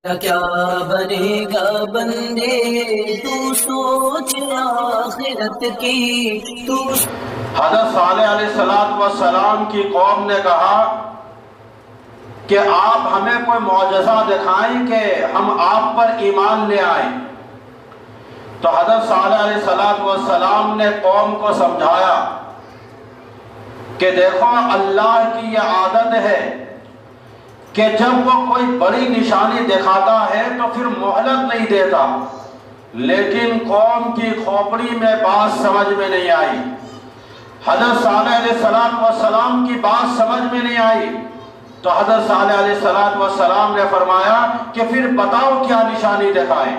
کیا بنے گا بندے تو سوچ آخرت کی حضرت صالح علیہ السلام کی قوم نے کہا کہ آپ ہمیں کوئی معجزہ دکھائیں کہ ہم آپ پر ایمان لے آئیں۔ تو حضرت صالح علیہ السلام نے قوم کو سمجھایا کہ دیکھو اللہ کی یہ عادت ہے کہ جب وہ کوئی بڑی نشانی دکھاتا ہے تو پھر مہلت نہیں دیتا، لیکن قوم کی کھوپڑی میں بات سمجھ میں نہیں آئی۔ حضرت صالح علیہ السلام کی بات سمجھ میں نہیں آئی تو حضرت صالح علیہ السلام نے فرمایا کہ پھر بتاؤ کیا نشانی دکھائیں۔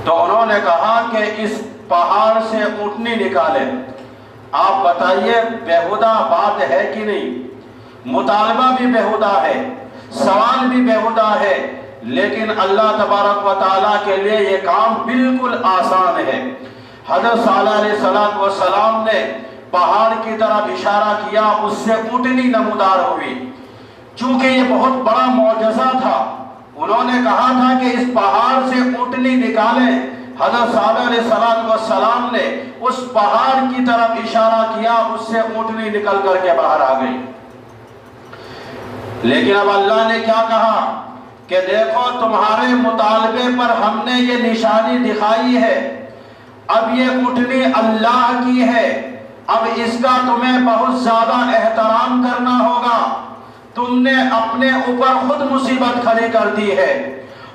تو انہوں نے کہا کہ اس پہاڑ سے اونٹنی نکالے۔ آپ بتائیے بیہودہ بات ہے کہ نہیں؟ مطالبہ بھی بیہودہ ہے، سوال بھی بیہودہ ہے، لیکن اللہ تبارک و تعالیٰ کے لیے یہ کام بالکل آسان ہے۔ حضرت صالح علیہ السلام نے پہاڑ کی طرف اشارہ کیا، اس سے اونٹنی نمودار ہوئی۔ چونکہ یہ بہت بڑا معجزہ تھا، انہوں نے کہا تھا کہ اس پہاڑ سے اونٹنی نکالیں۔ حضرت صالح علیہ السلام نے اس پہاڑ کی طرف اشارہ کیا، اس سے اونٹنی نکل کر کے باہر آ گئی۔ لیکن اب اللہ نے کیا کہا کہ دیکھو تمہارے مطالبے پر ہم نے یہ نشانی دکھائی ہے، اب یہ اونٹنی اللہ کی ہے، اب اس کا تمہیں بہت زیادہ احترام کرنا ہوگا۔ تم نے اپنے اوپر خود مصیبت کھڑی کر دی ہے،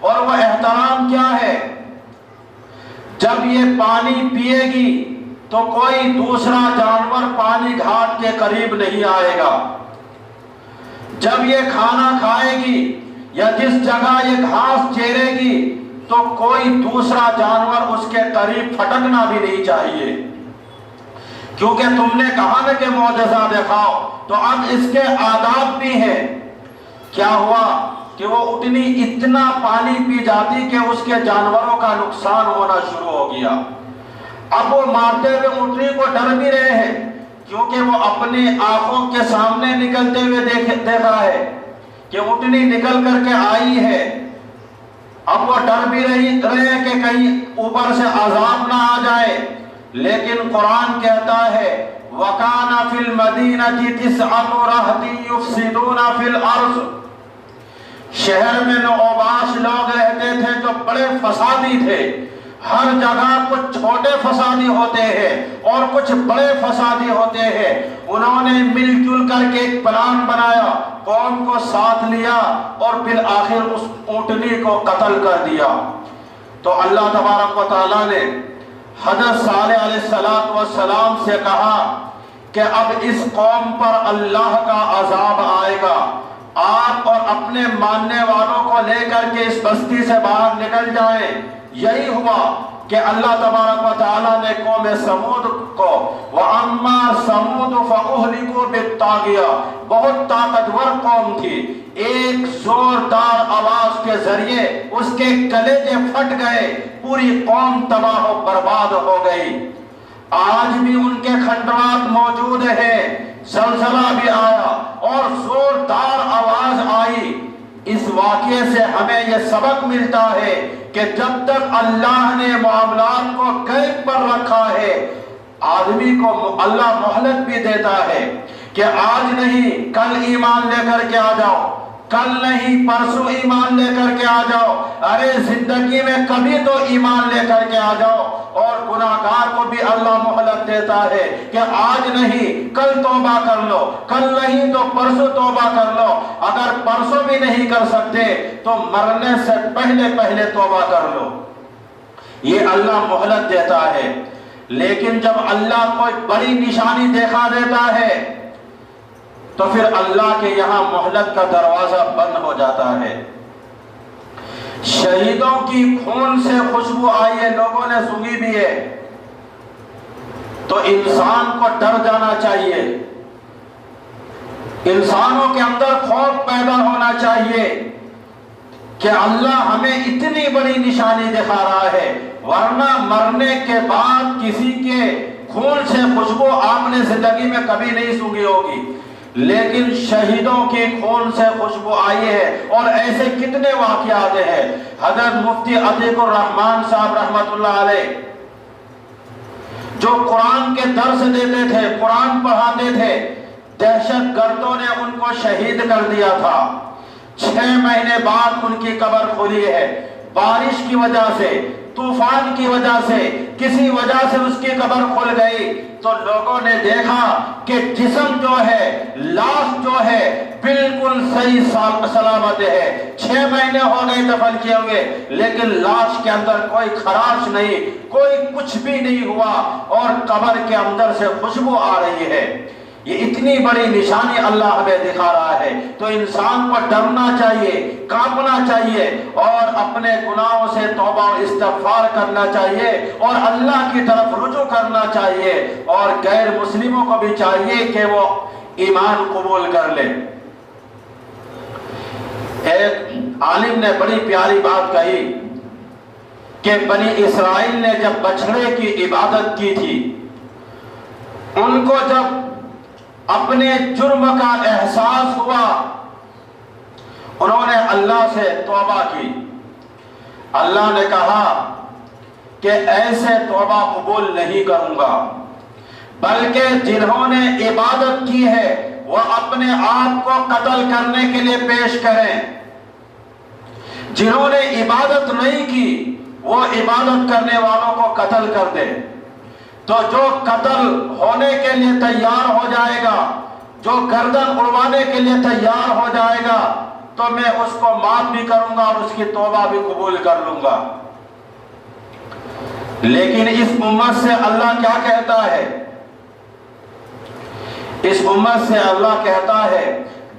اور وہ احترام کیا ہے؟ جب یہ پانی پیے گی تو کوئی دوسرا جانور پانی گھاٹ کے قریب نہیں آئے گا۔ جب یہ کھانا کھائے گی یا جس جگہ یہ گھاس چیرے گی تو کوئی دوسرا جانور اس کے قریب پھٹکنا بھی نہیں چاہیے، کیونکہ تم نے کہا نا کہ معجزہ دکھاؤ، تو اب اس کے آداب بھی ہیں۔ کیا ہوا کہ وہ اونٹنی اتنا پانی پی جاتی کہ اس کے جانوروں کا نقصان ہونا شروع ہو گیا۔ اب وہ مارتے ہوئے اونٹنی کو ڈر بھی رہے ہیں، کیونکہ وہ اپنی آنکھوں کے سامنے نکلتے ہوئے دیکھا ہے کہ اونٹنی نکل کر کے آئی ہے۔ اب وہ ڈر بھی رہے ہیں کہ کہیں اوپر سے عذاب نہ آ جائے، لیکن قرآن کہتا ہے وَكَانَ فِي الْمَدِينَةِ تِسْعَةُ رَهْطٍ يُفْسِدُونَ فِي الْأَرْضِ، شہر میں نوآباش لوگ رہتے تھے جو بڑے فسادی تھے۔ ہر جگہ کچھ چھوٹے فسادی ہوتے ہیں اور کچھ بڑے فسادی ہوتے ہیں۔ انہوں نے مل جل کر کے ایک پلان بنایا، قوم کو ساتھ لیا اور بالآخر اس اونٹنی کو قتل کر دیا۔ تو اللہ تبارک و تعالیٰ نے حضرت صالح علیہ السلام سے کہا کہ اب اس قوم پر اللہ کا عذاب آئے گا، آپ اور اپنے ماننے والوں کو لے کر کے اس بستی سے باہر نکل جائیں۔ یہی ہوا کہ اللہ تبارک و تعالیٰ نے قوم سمود کو وَأَمَّا سَمُودُ فَأُهْلِكُوا بِالطَّاغِيَةِ، بہت طاقتور قوم تھی، ایک زوردار آواز کے ذریعے اس کے کلیجے پھٹ گئے، پوری قوم تباہ و برباد ہو گئی۔ آج بھی ان کے کھنڈرات موجود ہیں، زلزلہ بھی آیا اور زوردار آواز آئی۔ اس واقعے سے ہمیں یہ سبق ملتا ہے کہ جب تک اللہ نے معاملات کو قید پر رکھا ہے، آدمی کو اللہ مہلت بھی دیتا ہے کہ آج نہیں کل ایمان لے کر کے آ جاؤ، کل نہیں پرسوں ایمان لے کر کے آ جاؤ، ارے زندگی میں کبھی تو ایمان لے کر کے آ جاؤ۔ اور گناہگار کو بھی اللہ مہلت دیتا ہے کہ آج نہیں کل توبہ کر لو، کل نہیں تو پرسوں توبہ کر لو، اگر پرسوں بھی نہیں کر سکتے تو مرنے سے پہلے پہلے توبہ کر لو۔ یہ اللہ مہلت دیتا ہے۔ لیکن جب اللہ کوئی بڑی نشانی دکھا دیتا ہے تو پھر اللہ کے یہاں مہلت کا دروازہ بند ہو جاتا ہے۔ شہیدوں کی خون سے خوشبو آئی ہے، لوگوں نے سونگھی بھی ہے، تو انسان کو ڈر جانا چاہیے، انسانوں کے اندر خوف پیدا ہونا چاہیے کہ اللہ ہمیں اتنی بڑی نشانی دکھا رہا ہے، ورنہ مرنے کے بعد کسی کے خون سے خوشبو آپ نے زندگی میں کبھی نہیں سونگھی ہوگی، لیکن شہیدوں کی خون سے خوشبو آئی ہے۔ اور ایسے کتنے واقعات ہیں۔ حضرت مفتی عتیق الرحمان صاحب رحمت اللہ علیہ جو قرآن کے درس دیتے تھے، قرآن پڑھاتے تھے، دہشت گردوں نے ان کو شہید کر دیا تھا۔ 6 مہینے بعد ان کی قبر کھلی ہے۔ بارش کی وجہ سے، طوفان کی وجہ سے، کسی وجہ سے اس کی قبر کھل گئی تو لوگوں نے دیکھا کہ جسم جو ہے، لاش جو ہے، بالکل صحیح سلامت ہے۔ 6 مہینے ہو گئے دفن کیے ہوئے، لیکن لاش کے اندر کوئی خراش نہیں، کوئی کچھ بھی نہیں ہوا، اور قبر کے اندر سے خوشبو آ رہی ہے۔ یہ اتنی بڑی نشانی اللہ ہمیں دکھا رہا ہے، تو انسان کو ڈرنا چاہیے، کانپنا چاہیے، اور اپنے گناہوں سے توبہ و استغفار کرنا چاہیے، اور اللہ کی طرف رجوع کرنا چاہیے، اور غیر مسلموں کو بھی چاہیے کہ وہ ایمان قبول کر لیں۔ ایک عالم نے بڑی پیاری بات کہی کہ بنی اسرائیل نے جب بچھڑے کی عبادت کی تھی، ان کو جب اپنے جرم کا احساس ہوا، انہوں نے اللہ سے توبہ کی۔ اللہ نے کہا کہ ایسے توبہ قبول نہیں کروں گا، بلکہ جنہوں نے عبادت کی ہے وہ اپنے آپ کو قتل کرنے کے لیے پیش کریں، جنہوں نے عبادت نہیں کی وہ عبادت کرنے والوں کو قتل کر دیں۔ تو جو قتل ہونے کے لیے تیار ہو جائے گا، جو گردن اڑوانے کے لیے تیار ہو جائے گا، تو میں اس کو معاف بھی کروں گا اور اس کی توبہ بھی قبول کر لوں گا۔ لیکن اس امت سے اللہ کیا کہتا ہے؟ اس امت سے اللہ کہتا ہے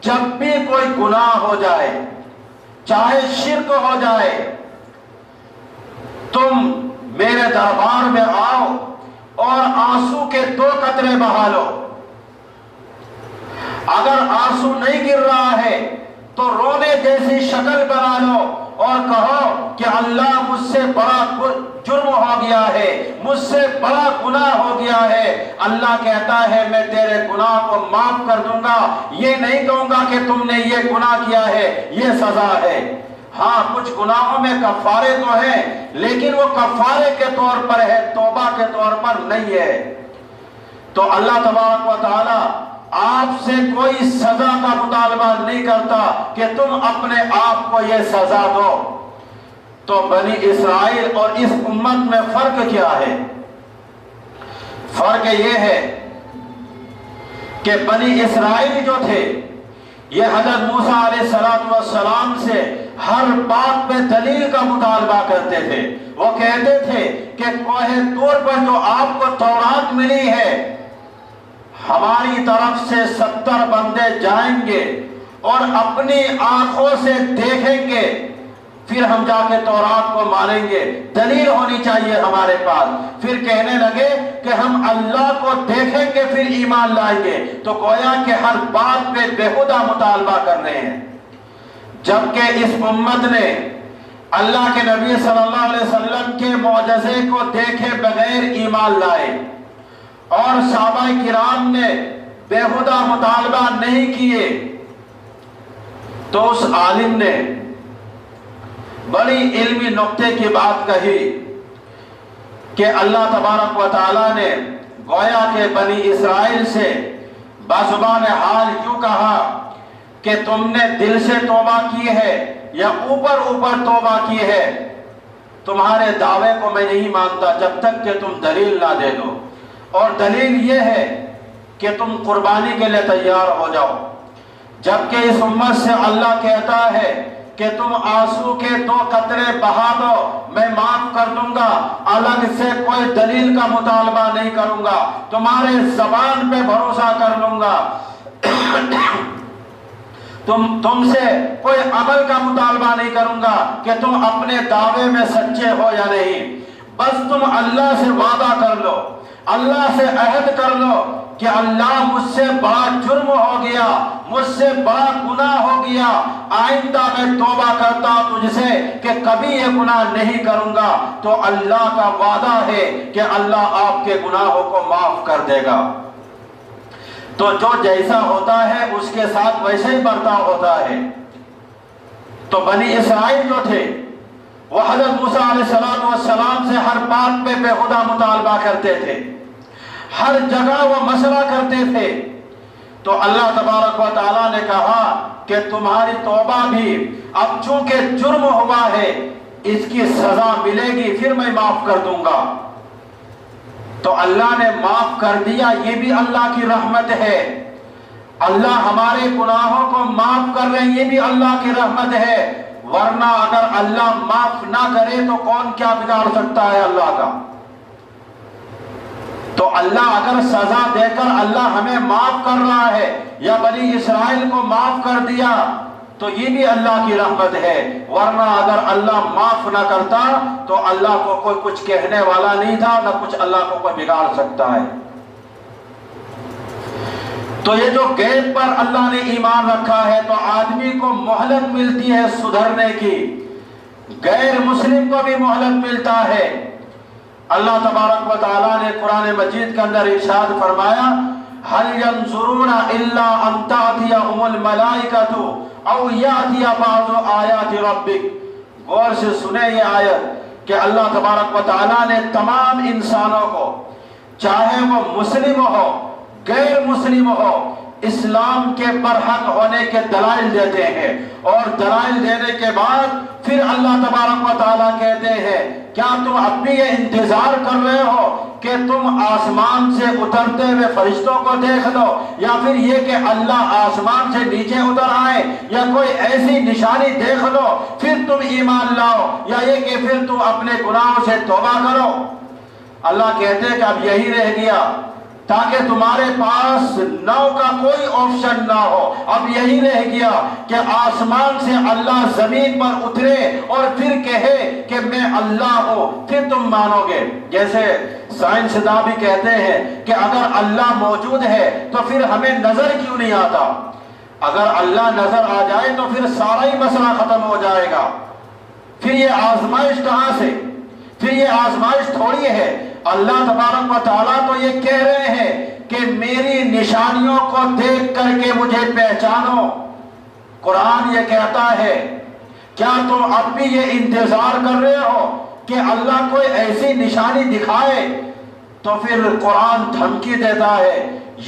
جب بھی کوئی گناہ ہو جائے، چاہے شرک ہو جائے، تم میرے دربار میں آؤ اور آنسو کے 2 قطرے بہا لو۔ اگر آنسو نہیں گر رہا ہے تو رونے جیسی شکل بنا لو اور کہو کہ اللہ مجھ سے بڑا جرم ہو گیا ہے، مجھ سے بڑا گناہ ہو گیا ہے۔ اللہ کہتا ہے میں تیرے گناہ کو معاف کر دوں گا، یہ نہیں کہوں گا کہ تم نے یہ گناہ کیا ہے، یہ سزا ہے۔ ہاں کچھ گناہوں میں کفارے تو ہیں، لیکن وہ کفارے کے طور پر ہے، توبہ کے طور پر نہیں ہے۔ تو اللہ تبارک و تعالی آپ سے کوئی سزا کا مطالبہ نہیں کرتا کہ تم اپنے آپ کو یہ سزا دو۔ تو بنی اسرائیل اور اس امت میں فرق کیا ہے؟ فرق یہ ہے کہ بنی اسرائیل جو تھے یہ حضرت موسیٰ علیہ السلام سے ہر بات پہ دلیل کا مطالبہ کرتے تھے۔ وہ کہتے تھے کہ کوہ طور پر جو آپ کو تورات ملی ہے، ہماری طرف سے 70 بندے جائیں گے اور اپنی آنکھوں سے دیکھیں گے، پھر ہم جا کے تورات کو مانیں گے، دلیل ہونی چاہیے ہمارے پاس۔ پھر کہنے لگے کہ ہم اللہ کو دیکھیں گے پھر ایمان لائیں گے۔ تو گویا کہ ہر بات پہ بےہودہ مطالبہ کر رہے ہیں، جبکہ اس امت نے اللہ کے نبی صلی اللہ علیہ وسلم کے معجزے کو دیکھے بغیر ایمان لائے، اور صحابہ کرام نے بےہودہ مطالبہ نہیں کیے۔ تو اس عالم نے بڑی علمی نقطے کی بات کہی کہ اللہ تبارک و تعالیٰ نے گویا کہ بنی اسرائیل سے بزبان حال یوں کہا کہ تم نے دل سے توبہ کی ہے یا اوپر اوپر توبہ کی ہے، تمہارے دعوے کو میں نہیں مانتا جب تک کہ تم دلیل نہ دے دو۔ اور دلیل یہ ہے کہ تم قربانی کے لیے تیار ہو جاؤ، جبکہ اس امت سے اللہ کہتا ہے کہ تم آنسو کے 2 قطرے بہا دو، میں معاف کر دوں گا، الگ سے کوئی دلیل کا مطالبہ نہیں کروں گا، تمہارے زبان پہ بھروسہ کر لوں گا، تم سے کوئی عمل کا مطالبہ نہیں کروں گا کہ تم اپنے دعوے میں سچے ہو یا نہیں۔ بس تم اللہ سے وعدہ کر لو، اللہ سے عہد کر لو کہ اللہ مجھ سے بڑا جرم ہو گیا، مجھ سے بڑا گناہ ہو گیا، آئندہ میں توبہ کرتا ہوں تجھ سے کہ کبھی یہ گناہ نہیں کروں گا۔ تو اللہ کا وعدہ ہے کہ اللہ آپ کے گناہوں کو معاف کر دے گا۔ تو جو جیسا ہوتا ہے اس کے ساتھ ویسے ہی برتاؤ ہوتا ہے۔ تو بنی اسرائیل جو تھے وہ حضرت موسیٰ علیہ السلام سے ہر بات پہ بےہودہ مطالبہ کرتے تھے، ہر جگہ وہ مسئلہ کرتے تھے۔ تو اللہ تبارک و تعالیٰ نے کہا کہ تمہاری توبہ بھی اب چونکہ جرم ہوا ہے اس کی سزا ملے گی، پھر میں معاف کر دوں گا۔ تو اللہ نے معاف کر دیا، یہ بھی اللہ کی رحمت ہے۔ اللہ ہمارے گناہوں کو معاف کر رہے ہیں، یہ بھی اللہ کی رحمت ہے، ورنہ اگر اللہ معاف نہ کرے تو کون کیا بگاڑ سکتا ہے اللہ کا۔ تو اللہ اگر سزا دے کر اللہ ہمیں معاف کر رہا ہے یا بنی اسرائیل کو معاف کر دیا تو یہ بھی اللہ کی رحمت ہے، ورنہ اگر اللہ معاف نہ کرتا تو اللہ کو کوئی کچھ کہنے والا نہیں تھا، نہ کچھ اللہ کو کوئی بگاڑ سکتا ہے۔ تو یہ جو غیب پر اللہ نے ایمان رکھا ہے تو آدمی کو مہلت ملتی ہے سدھرنے کی، غیر مسلم کو بھی مہلت ملتا ہے۔ اللہ تبارک و تعالیٰ نے قرآن مجید کے اندر ارشاد فرمایا هل ينظرون الا ان تأتيهم الملائکۃ او یأتی بعض آیات ربک۔ غور سے سنیں یہ آیت کہ اللہ تبارک و تعالیٰ نے تمام انسانوں کو، چاہے وہ مسلم ہو غیر مسلم ہو، اسلام کے برحق ہونے کے دلائل دیتے ہیں، اور دلائل دینے کے بعد پھر اللہ تبارک و تعالیٰ کہتے ہیں کیا تم اب بھی یہ انتظار کر رہے ہو کہ تم آسمان سے اترتے ہوئے فرشتوں کو دیکھ لو، یا پھر یہ کہ اللہ آسمان سے نیچے اتر آئے، یا کوئی ایسی نشانی دیکھ لو پھر تم ایمان لاؤ، یا یہ کہ پھر تم اپنے گناہوں سے توبہ کرو؟ اللہ کہتے ہیں کہ اب یہی رہ گیا، تاکہ تمہارے پاس نو کا کوئی آپشن نہ ہو، اب یہی رہ گیا کہ آسمان سے اللہ زمین پر اترے اور پھر کہے کہ میں اللہ ہوں، پھر تم مانو گے۔ جیسے سائنسداں بھی کہتے ہیں کہ اگر اللہ موجود ہے تو پھر ہمیں نظر کیوں نہیں آتا؟ اگر اللہ نظر آ جائے تو پھر سارا ہی مسئلہ ختم ہو جائے گا، پھر یہ آزمائش کہاں سے؟ پھر یہ آزمائش تھوڑی ہے۔ اللہ تبارک و تعالیٰ تو یہ کہہ رہے ہیں کہ میری نشانیوں کو دیکھ کر کے مجھے پہچانو۔ قرآن یہ کہتا ہے کیا تم اب بھی یہ انتظار کر رہے ہو کہ اللہ کوئی ایسی نشانی دکھائے؟ تو پھر قرآن دھمکی دیتا ہے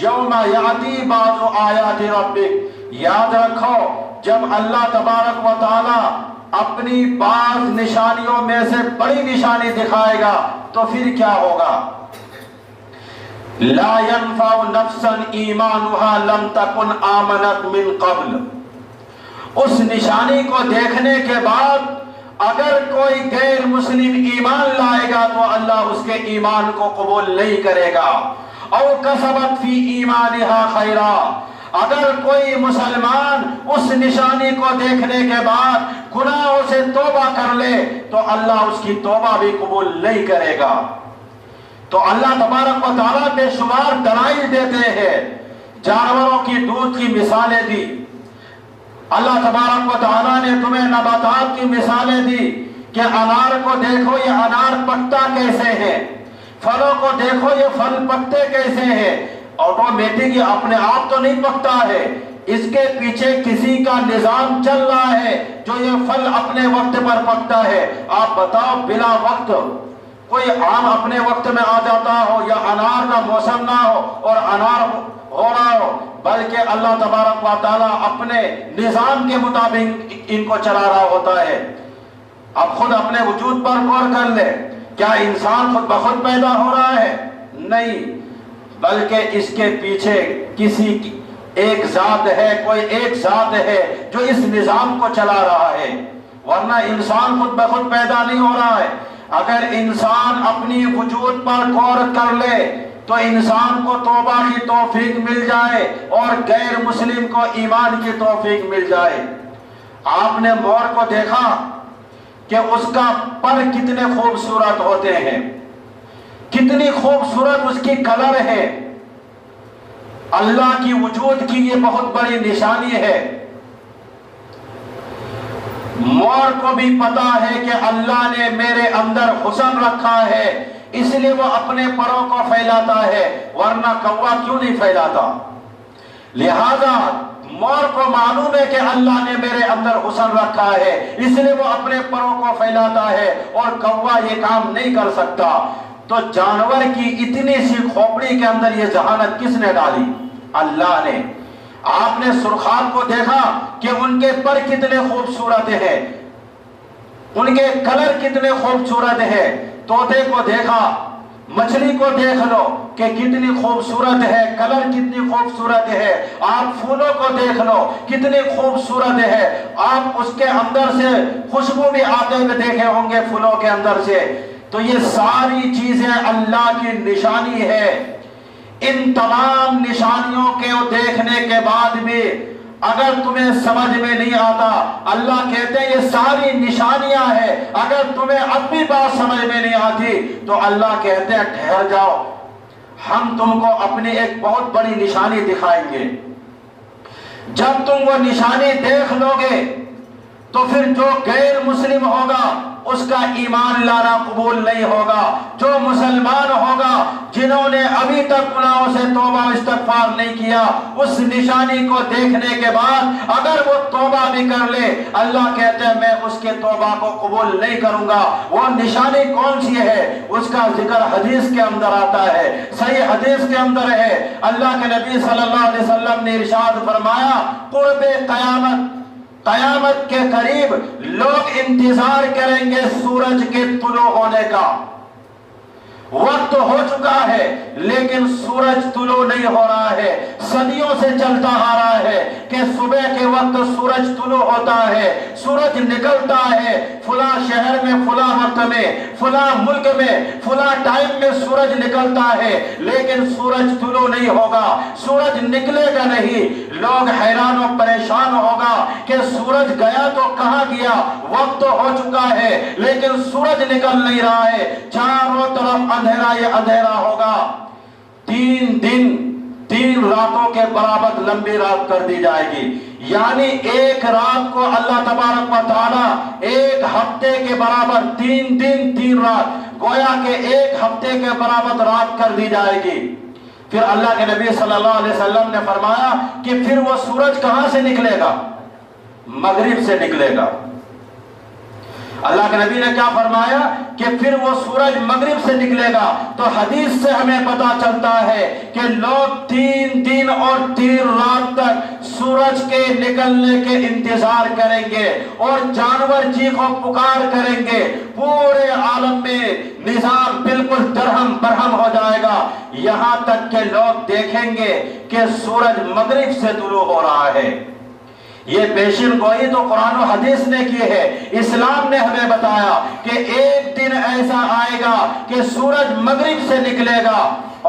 یوم یاتی بعض آیات ربک، یاد رکھو جب اللہ تبارک و تعالیٰ اپنی بعض نشانیوں میں سے بڑی نشانی دکھائے گا تو پھر کیا ہوگا؟ لا ينفع نفسا ایمانها لم تکن آمنت من قبل۔ اس نشانی کو دیکھنے کے بعد اگر کوئی غیر مسلم ایمان لائے گا تو اللہ اس کے ایمان کو قبول نہیں کرے گا۔ او کسبت فی ایمانها خیرا، اگر کوئی مسلمان اس نشانی کو دیکھنے کے بعد گناہوں سے توبہ کر لے تو اللہ اس کی توبہ بھی قبول نہیں کرے گا۔ تو اللہ تبارک و تعالیٰ بے شمار دلائل دیتے ہیں، جانوروں کی دودھ کی مثالیں دی، اللہ تبارک و تعالیٰ نے تمہیں نباتات کی مثالیں دی کہ انار کو دیکھو یہ انار پکتا کیسے ہے، پھلوں کو دیکھو یہ پھل پکتے کیسے ہیں۔ آٹومیٹک یہ اپنے آپ تو نہیں پکتا ہے، اس کے پیچھے کسی کا نظام چل رہا ہے جو یہ پھل اپنے وقت پر پکتا ہے۔ آپ بتاؤ بلا وقت کوئی آم اپنے وقت میں آ جاتا ہو، یا انار کا موسم نہ ہو اور انار ہو رہا ہو، بلکہ اللہ تبارک و تعالیٰ اپنے نظام کے مطابق ان کو چلا رہا ہوتا ہے۔ اب خود اپنے وجود پر غور کر لے، کیا انسان خود بخود پیدا ہو رہا ہے؟ نہیں، بلکہ اس کے پیچھے کسی ایک ذات ہے، کوئی ایک ذات ہے جو اس نظام کو چلا رہا ہے، ورنہ انسان خود بخود پیدا نہیں ہو رہا ہے۔ اگر انسان اپنی وجود پر غور کر لے تو انسان کو توبہ کی توفیق مل جائے اور غیر مسلم کو ایمان کی توفیق مل جائے۔ آپ نے مور کو دیکھا کہ اس کا پر کتنے خوبصورت ہوتے ہیں، کتنی خوبصورت اس کی کلر ہے۔ اللہ کی وجود کی یہ بہت بڑی نشانی ہے۔ مور کو بھی پتا ہے کہ اللہ نے میرے اندر حسن رکھا ہے، اس لیے وہ اپنے پروں کو پھیلاتا ہے، ورنہ کوا کیوں نہیں پھیلاتا؟ لہذا مور کو معلوم ہے کہ اللہ نے میرے اندر حسن رکھا ہے، اس لیے وہ اپنے پروں کو پھیلاتا ہے، اور کوا یہ کام نہیں کر سکتا۔ تو جانور کی اتنی سی کھوپڑی کے اندر یہ ذہانت کس نے ڈالی؟ اللہ نے۔ آپ نے سرخاب کو دیکھا کہ ان کے پر کتنے خوبصورت ہیں، ان کے کلر کتنے خوبصورت ہیں۔ طوطے کو دیکھا، مچھلی کو دیکھ لو کہ کتنی خوبصورت ہے، کلر کتنی خوبصورت ہے۔ آپ پھولوں کو دیکھ لو کتنی خوبصورت ہے، آپ اس کے اندر سے خوشبو بھی آتے ہوئے دیکھے ہوں گے پھولوں کے اندر سے۔ تو یہ ساری چیزیں اللہ کی نشانی ہے۔ ان تمام نشانیوں کے دیکھنے کے بعد بھی اگر تمہیں سمجھ میں نہیں آتا، اللہ کہتے ہیں یہ ساری نشانیاں ہیں، اگر تمہیں اب بھی بات سمجھ میں نہیں آتی تو اللہ کہتے ہیں ٹھہر جاؤ، ہم تم کو اپنی ایک بہت بڑی نشانی دکھائیں گے۔ جب تم وہ نشانی دیکھ لو گے تو پھر جو غیر مسلم ہوگا اس کا ایمان لانا قبول نہیں ہوگا۔ جو مسلمان ہوگا جنہوں نے ابھی تک گناہوں سے توبہ استغفار نہیں کیا، اس نشانی کو دیکھنے کے بعد اگر وہ توبہ بھی کر لے، اللہ کہتے ہیں میں اس کے توبہ کو قبول نہیں کروں گا۔ وہ نشانی کون سی ہے؟ اس کا ذکر حدیث کے اندر آتا ہے، صحیح حدیث کے اندر ہے۔ اللہ کے نبی صلی اللہ علیہ وسلم نے ارشاد فرمایا، قرب قیامت کے قریب لوگ انتظار کریں گے سورج کے طلوع ہونے کا۔ وقت ہو چکا ہے لیکن سورج طلوع نہیں ہو رہا ہے، صدیوں سے چلتا آ رہا ہے کہ صبح کے وقت سورج طلوع ہوتا ہے، سورج نکلتا ہے، فلاں شہر میں فلاں وقت میں، فلاں ملک میں فلاں ٹائم میں سورج نکلتا ہے، لیکن سورج طلوع نہیں ہوگا، سورج نکلے گا نہیں۔ لوگ حیران و پریشان ہوگا کہ سورج گیا تو کہاں گیا، وقت ہو چکا ہے لیکن سورج نکل نہیں رہا ہے، چاروں طرف اندھیرا یہ اندھیرا ہوگا۔ 3 دن 3 راتوں کے برابر لمبی رات کر دی جائے گی، یعنی ایک رات کو اللہ تبارک و تعالی ایک ہفتے کے برابر 3 دن 3 رات، گویا کہ ایک ہفتے کے برابر رات کر دی جائے گی۔ پھر اللہ کے نبی صلی اللہ علیہ وسلم نے فرمایا کہ پھر وہ سورج کہاں سے نکلے گا؟ مغرب سے نکلے گا۔ اللہ کے نبی نے کیا فرمایا کہ پھر وہ سورج مغرب سے نکلے گا۔ تو حدیث سے ہمیں پتا چلتا ہے کہ لوگ 3 دن اور 3 رات تک سورج کے نکلنے کے انتظار کریں گے، اور جانور چیخ و پکار کریں گے، پورے عالم میں نظام بالکل درہم برہم ہو جائے گا، یہاں تک کہ لوگ دیکھیں گے کہ سورج مغرب سے طلوع ہو رہا ہے۔ یہ پیشن گوئی تو قرآن و حدیث نے کی ہے، اسلام نے ہمیں بتایا کہ ایک دن ایسا آئے گا کہ سورج مغرب سے نکلے گا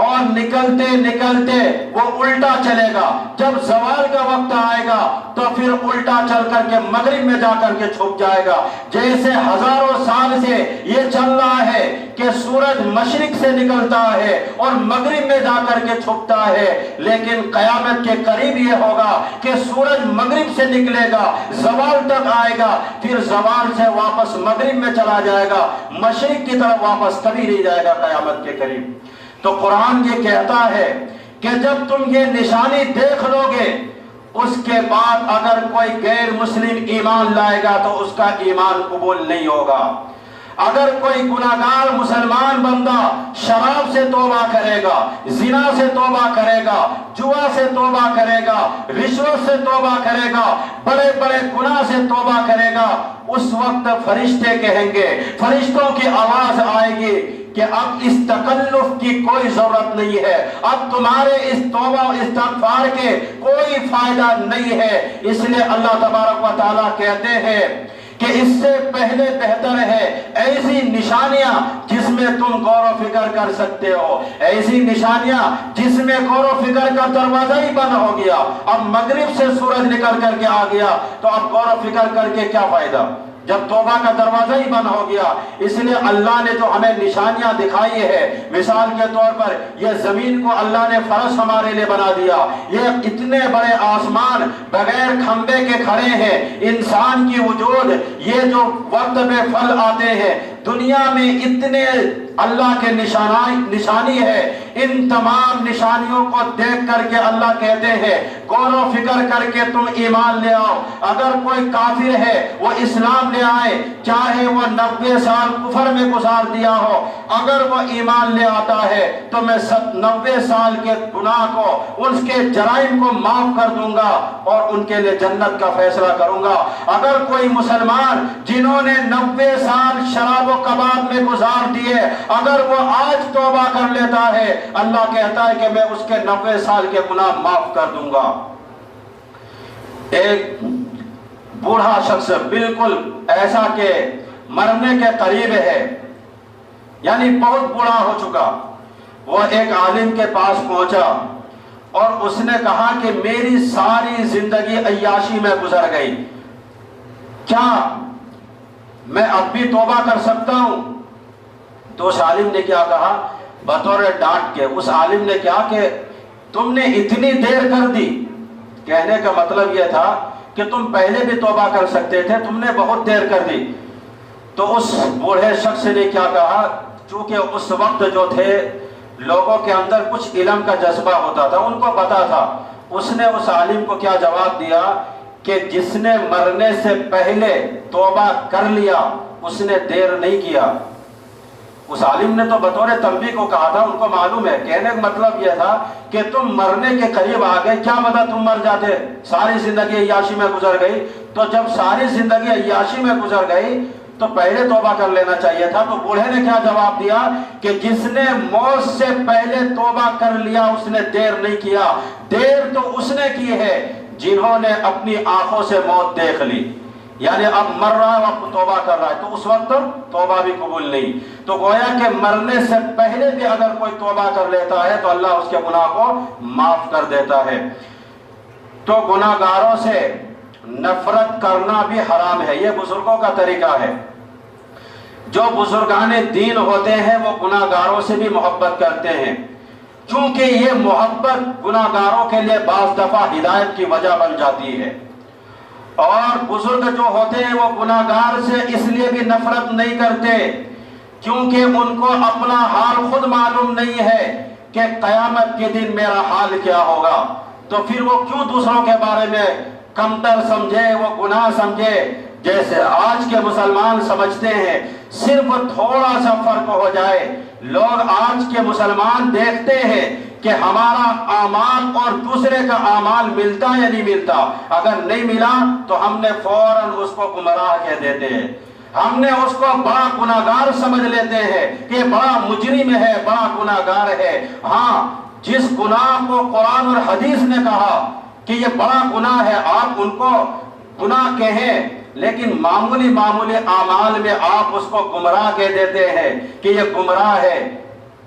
اور نکلتے نکلتے وہ الٹا چلے گا، جب زوال کا وقت آئے گا تو پھر الٹا چل کر کے مغرب میں جا کر کے چھپ جائے گا۔ جیسے ہزاروں سال سے یہ چل رہا ہے کہ سورج مشرق سے نکلتا ہے اور مغرب میں جا کر کے چھپتا ہے، لیکن قیامت کے قریب یہ ہوگا کہ سورج مغرب سے نکلے گا، زوال تک آئے گا، پھر زوال سے واپس مغرب میں چلا جائے گا، مشرق کی طرف واپس کبھی نہیں جائے گا قیامت کے قریب۔ تو قرآن یہ کہتا ہے کہ جب تم یہ نشانی دیکھ لو گے، اس کے بعد اگر کوئی غیر مسلم ایمان لائے گا تو اس کا ایمان قبول نہیں ہوگا۔ اگر کوئی گناہگار مسلمان بندہ شراب سے توبہ کرے گا، زنا سے توبہ کرے گا، جوا سے توبہ کرے گا، رشوت سے توبہ کرے گا، بڑے بڑے گناہ سے توبہ کرے گا، اس وقت فرشتے کہیں گے، فرشتوں کی آواز آئے گی کہ اب اس تکلف کی کوئی ضرورت نہیں ہے، اب تمہارے اس توبہ و استغفار کے کوئی فائدہ نہیں ہے۔ اس لیے اللہ تبارک و تعالیٰ کہتے ہیں کہ اس سے پہلے بہتر ہے ایسی نشانیاں جس میں تم غور و فکر کر سکتے ہو، ایسی نشانیاں جس میں غور و فکر کا دروازہ ہی بند ہو گیا، اب مغرب سے سورج نکل کر کے آ گیا تو اب غور و فکر کر کے کیا فائدہ جب توبہ کا دروازہ ہی بند ہو گیا۔ اس لیے اللہ نے جو ہمیں نشانیاں دکھائی ہے، مثال کے طور پر یہ زمین کو اللہ نے فرش ہمارے لیے بنا دیا، یہ اتنے بڑے آسمان بغیر کھمبے کے کھڑے ہیں، انسان کی وجود، یہ جو وقت میں پھل آتے ہیں، دنیا میں اتنے اللہ کے نشانی ہے، ان تمام نشانیوں کو دیکھ کر کے اللہ کہتے ہیں غور و فکر کر کے تم ایمان لے آؤ۔ اگر کوئی کافر ہے وہ اسلام لے آئے، چاہے وہ 90 سال کفر میں گزار دیا ہو، اگر وہ ایمان لے آتا ہے تو میں 90 سال کے گناہ کو، اس کے جرائم کو معاف کر دوں گا اور ان کے لیے جنت کا فیصلہ کروں گا۔ اگر کوئی مسلمان جنہوں نے 90 سال شراب و کباب میں گزار دیے، اگر وہ آج توبہ کر لیتا ہے، اللہ کہتا ہے کہ میں اس کے 90 سال کے گناہ معاف کر دوں گا۔ ایک بوڑھا شخص بالکل ایسا کہ مرنے کے قریب ہے، یعنی بہت بوڑھا ہو چکا، وہ ایک عالم کے پاس پہنچا اور اس نے کہا کہ میری ساری زندگی عیاشی میں گزر گئی، کیا میں اب بھی توبہ کر سکتا ہوں؟ تو اس عالم نے کیا کہا، بطور ڈانٹ کے اس عالم نے کہا کہ تم نے اتنی دیر کر دی۔ کہنے کا مطلب یہ تھا کہ تم پہلے بھی توبہ کر سکتے تھے، تم نے بہت دیر کر دی۔ تو اس بوڑھے شخص نے کیا کہا، چونکہ اس وقت جو تھے لوگوں کے اندر کچھ علم کا جذبہ ہوتا تھا، ان کو پتا تھا، اس نے اس عالم کو کیا جواب دیا کہ جس نے مرنے سے پہلے توبہ کر لیا اس نے دیر نہیں کیا۔ اس عالم نے تو بطور تنبیہ کو کہا تھا، ان کو معلوم ہے، کہنے کا مطلب یہ تھا کہ تم مرنے کے قریب آ گئے، کیا پتا تم مر جاتے، ساری زندگی عیاشی میں گزر گئی۔ تو جب ساری زندگی عیاشی میں گزر گئی تو پہلے توبہ کر لینا چاہیے تھا۔ تو بوڑھے نے کیا جواب دیا کہ جس نے موت سے پہلے توبہ کر لیا اس نے دیر نہیں کیا، دیر تو اس نے کی ہے جنہوں نے اپنی آنکھوں سے موت دیکھ لی، یعنی اب مر رہا ہے اب توبہ کر رہا ہے، تو اس وقت توبہ بھی قبول نہیں۔ تو گویا کہ مرنے سے پہلے بھی اگر کوئی توبہ کر لیتا ہے تو اللہ اس کے گناہ کو معاف کر دیتا ہے۔ تو گناہ گاروں سے نفرت کرنا بھی حرام ہے، یہ بزرگوں کا طریقہ ہے۔ جو بزرگان دین ہوتے ہیں وہ گناہ گاروں سے بھی محبت کرتے ہیں، چونکہ یہ محبت گناہ گاروں کے لیے بعض دفعہ ہدایت کی وجہ بن جاتی ہے۔ اور بزرگ جو ہوتے ہیں وہ گناہ گار سے اس لیے بھی نفرت نہیں کرتے کیونکہ ان کو اپنا حال خود معلوم نہیں ہے کہ قیامت کے دن میرا حال کیا ہوگا، تو پھر وہ کیوں دوسروں کے بارے میں کمتر سمجھے، وہ گناہ سمجھے۔ جیسے آج کے مسلمان سمجھتے ہیں، صرف تھوڑا سا فرق ہو جائے، لوگ آج کے مسلمان دیکھتے ہیں کہ ہمارا اعمال اور دوسرے کا اعمال ملتا یا نہیں ملتا، اگر نہیں ملا تو ہم نے فوراً اس کو گمراہ کہہ دیتے ہیں، ہم نے اس کو بڑا گناہگار سمجھ لیتے ہیں کہ یہ بڑا مجرم ہے، بڑا گناہگار ہے۔ ہاں، جس گناہ کو قرآن اور حدیث نے کہا کہ یہ بڑا گناہ ہے، آپ ان کو گناہ کہیں، لیکن معمولی اعمال میں آپ اس کو گمراہ کہہ دیتے ہیں کہ یہ گمراہ ہے،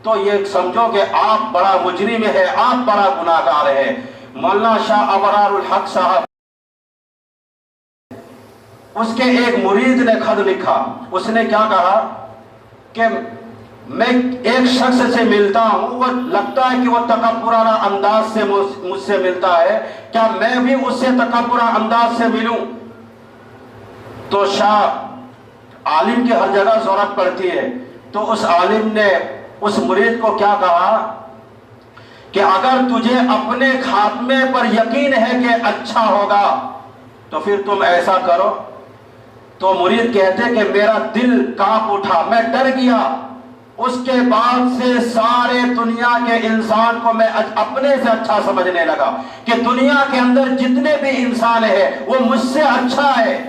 تو یہ سمجھو کہ آپ بڑا مجرم ہے، آپ بڑا گناہگار ہے۔ مولانا شاہ ابرار الحق صاحب، اس کے ایک مرید نے خط لکھا، اس نے کیا کہا کہ میں ایک شخص سے ملتا ہوں، وہ لگتا ہے کہ وہ تکبرانہ انداز سے مجھ سے ملتا ہے، کیا میں بھی اس سے تکبرانہ انداز سے ملوں؟ تو شاہ عالم کی ہر جگہ ضرورت پڑتی ہے، تو اس عالم نے اس مرید کو کیا کہا کہ اگر تجھے اپنے خاتمے پر یقین ہے کہ اچھا ہوگا تو پھر تم ایسا کرو۔ تو مرید کہتے کہ میرا دل کانپ اٹھا، میں ڈر گیا، اس کے بعد سے سارے دنیا کے انسان کو میں اپنے سے اچھا سمجھنے لگا کہ دنیا کے اندر جتنے بھی انسان ہیں وہ مجھ سے اچھا ہے۔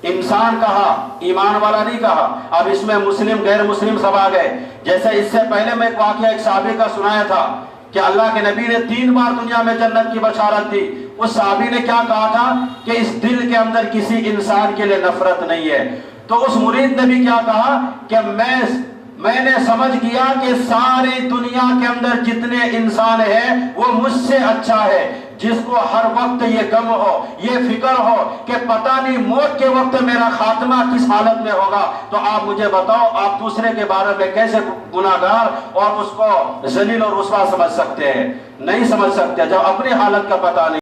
انسان کہا، ایمان والا نہیں کہا۔ اب اس میں مسلم غیر مسلم سب آ گئے۔ جیسے اس سے پہلے میں ایک واقعہ ایک صحابی کا سنایا تھا کہ اللہ کے نبی نے 3 بار دنیا میں جنت کی بشارت دی۔ اس صحابی نے کیا کہا تھا کہ اس دل کے اندر کسی انسان کے لیے نفرت نہیں ہے۔ تو اس مرید نے بھی کیا کہا کہ میں نے سمجھ گیا کہ ساری دنیا کے اندر جتنے انسان ہیں وہ مجھ سے اچھا ہے۔ جس کو ہر وقت یہ غم ہو، یہ فکر ہو کہ پتہ نہیں موت کے وقت میرا خاتمہ کس حالت میں ہوگا، تو آپ مجھے بتاؤ آپ دوسرے کے بارے میں کیسے گناہگار اور اس کو ذلیل اور رسوا سمجھ سکتے ہیں؟ نہیں سمجھ سکتے جب اپنی حالت کا پتہ نہیں۔